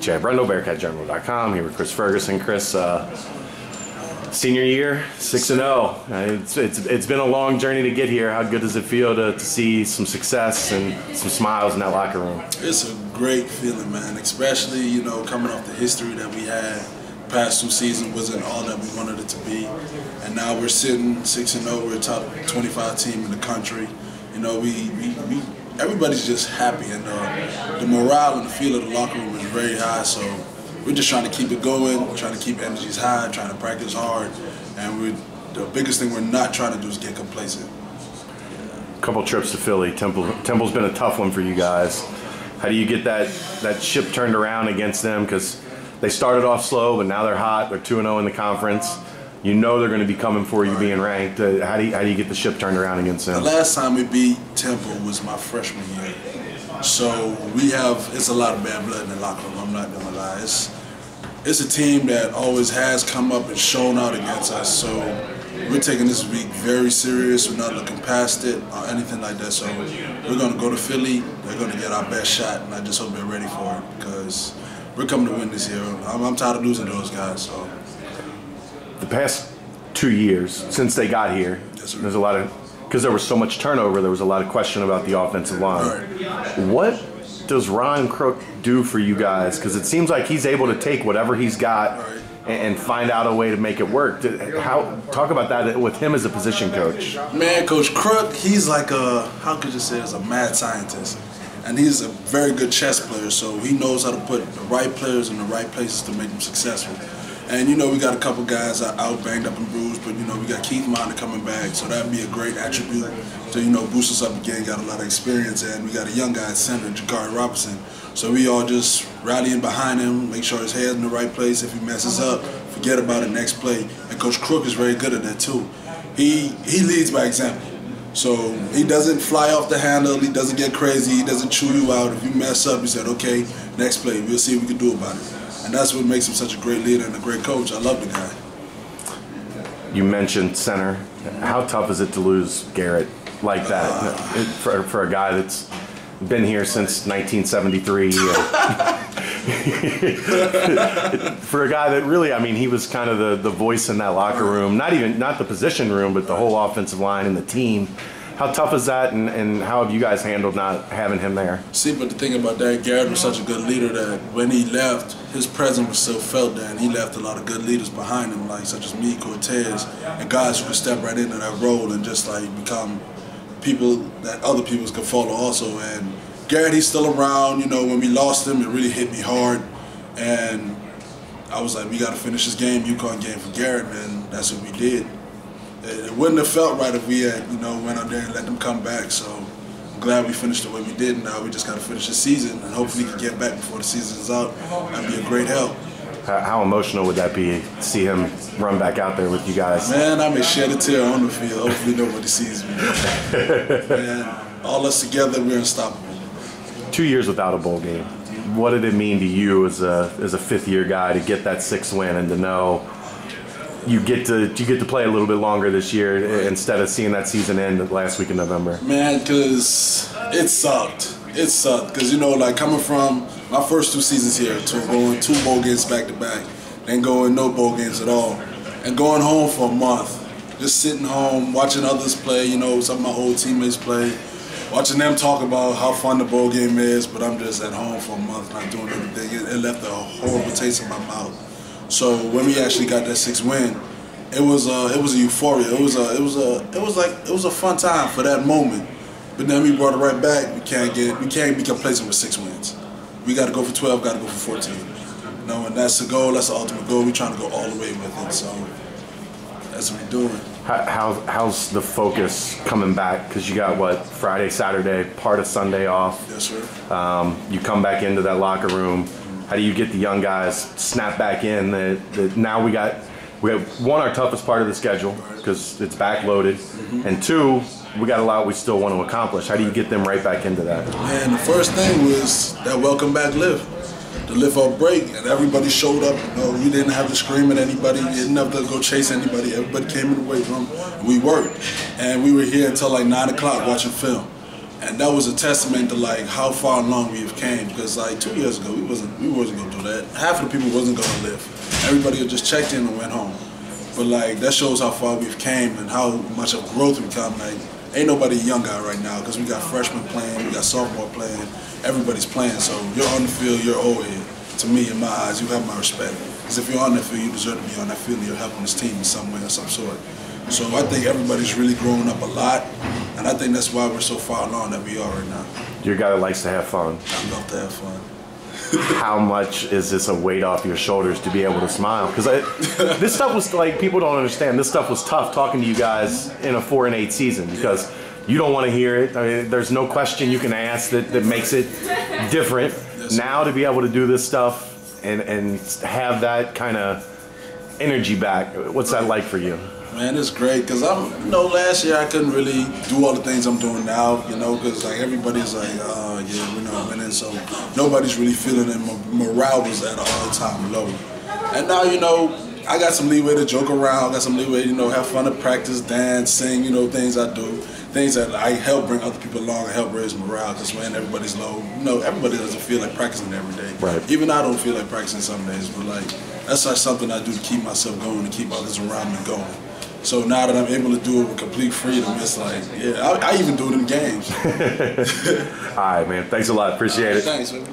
Chad Brendel, BearcatJournal.com, here with Chris Ferguson. Chris, senior year, 6-0. It's been a long journey to get here. How good does it feel to see some success and some smiles in that locker room? It's a great feeling, man, especially, you know, coming off the history that we had. Past 2 seasons wasn't all that we wanted it to be, and now we're sitting 6-0. We're a top 25 team in the country. You know, everybody's just happy, and the morale and the feel of the locker room is very high. So we're just trying to keep it going, trying to keep energies high, trying to practice hard, and the biggest thing we're not trying to do is get complacent. A couple trips to Philly. Temple's been a tough one for you guys. How do you get that ship turned around against them? Because they started off slow, but now they're hot. They're 2-0 in the conference. You know they're going to be coming for you being ranked. How do you get the ship turned around against them? The last time we beat Temple was my freshman year. So it's a lot of bad blood in the locker room, I'm not going to lie. It's a team that always has come up and shown out against us. So we're taking this week very serious. We're not looking past it or anything like that. So we're going to go to Philly. They're going to get our best shot, and I just hope they're ready for it because we're coming to win this year. I'm tired of losing to those guys. So the past 2 years since they got here, yes, there's a lot of, because there was so much turnover, there was a lot of question about the offensive line. Right. What does Ron Crook do for you guys? Because it seems like he's able to take whatever he's got and find out a way to make it work. Talk about that with him as a position coach. Man, Coach Crook, he's like how could you say, a mad scientist. And he's a very good chess player, so he knows how to put the right players in the right places to make them successful. And, you know, we got a couple guys out banged up and bruised, but, you know, we got Keith Monder coming back, so that'd be a great attribute to, you know, boost us up again. Got a lot of experience, and we got a young guy at center, Jakari Robertson. So we all just rallying behind him, make sure his head's in the right place. If he messes up, forget about it next play. And Coach Crook is very good at that, too. He leads by example. So he doesn't fly off the handle, he doesn't get crazy, he doesn't chew you out. If you mess up, he said, okay, next play, we'll see what we can do about it. And that's what makes him such a great leader and a great coach. I love the guy. You mentioned center. How tough is it to lose Garrett like that? For a guy that's been here since 1973. For a guy that really, I mean, he was kind of the voice in that locker room. Not the position room, but the whole offensive line and the team. How tough is that, and how have you guys handled not having him there? See, but the thing about that, Garrett was such a good leader that when he left, his presence was still felt there, and he left a lot of good leaders behind him, like such as me, Cortez, and guys who could step right into that role and just like become people that other people could follow also. And Garrett, he's still around. You know, when we lost him, it really hit me hard, and I was like, we got to finish this game, UConn game for Garrett, and that's what we did. It wouldn't have felt right if we had, you know, went out there and let them come back. So I'm glad we finished the way we did. Now we just got to finish the season, and hopefully we can get back before the season's out. That'd be a great help. How emotional would that be to see him run back out there with you guys? Man, I may shed a tear on the field. Hopefully nobody sees me. Man, all us together, we're unstoppable. 2 years without a bowl game. What did it mean to you as a fifth-year guy to get that 6th win and to know you get to play a little bit longer this year instead of seeing that season end last week in November? Man, because it sucked. It sucked because, you know, like coming from my first 2 seasons here to going 2 bowl games back-to-back, then going no bowl games at all, and going home for a month, just sitting home, watching others play, you know, some of my old teammates play, watching them talk about how fun the bowl game is, but I'm just at home for a month not doing anything. It left a horrible taste in my mouth. So when we actually got that 6th win, it was a euphoria. It was a fun time for that moment. But then we brought it right back. We can't be complacent with 6 wins. We got to go for 12. Got to go for 14. You know, and that's the goal. That's the ultimate goal. We're trying to go all the way with it. So that's what we're doing. How's the focus coming back? Because you got what, Friday, Saturday, part of Sunday off. Yes, sir. You come back into that locker room. How do you get the young guys snap back in? That now we have one, our toughest part of the schedule because it's backloaded, and 2, we got a lot we still want to accomplish. How do you get them right back into that? Man, the first thing was that welcome back lift. The lift up break, and everybody showed up. You know, we didn't have to scream at anybody. We didn't have to go chase anybody. Everybody came in the weight room, and we worked. And we were here until like 9 o'clock watching film. And that was a testament to like how far along we have came. Because like 2 years ago, we wasn't gonna do that. Half of the people wasn't gonna live. Everybody just checked in and went home. But like that shows how far we've came and how much of growth we've come. Like ain't nobody a young guy right now because we got freshmen playing, we got sophomore playing, everybody's playing. So you're on the field, you're old here. To me, in my eyes, you have my respect. Because if you're on that field, you deserve to be on that field and you're helping this team in some way or some sort. So I think everybody's really growing up a lot, and I think that's why we're so far along that we are right now. You're a guy that likes to have fun. I love to have fun. How much is this a weight off your shoulders to be able to smile? Because this stuff was like, people don't understand, this stuff was tough talking to you guys in a 4-8 season because you don't want to hear it. I mean, there's no question you can ask that makes it different. Yes, now to be able to do this stuff and have that kind of energy back, what's that like for you? Man, it's great because last year I couldn't really do all the things I'm doing now, because like everybody's like, yeah, we're not winning, so nobody's really feeling it. Morale was at an all-time low. And now, I got some leeway to joke around, got some leeway, have fun at practice, dance, sing, things I do, things that I help bring other people along and help raise morale because when everybody's low, everybody doesn't feel like practicing every day. Right. Even I don't feel like practicing some days, but like that's like something I do to keep myself going and keep others around me going. So now that I'm able to do it with complete freedom, it's like, yeah, I even do it in games. All right, man. Thanks a lot. Appreciate it. Thanks, man.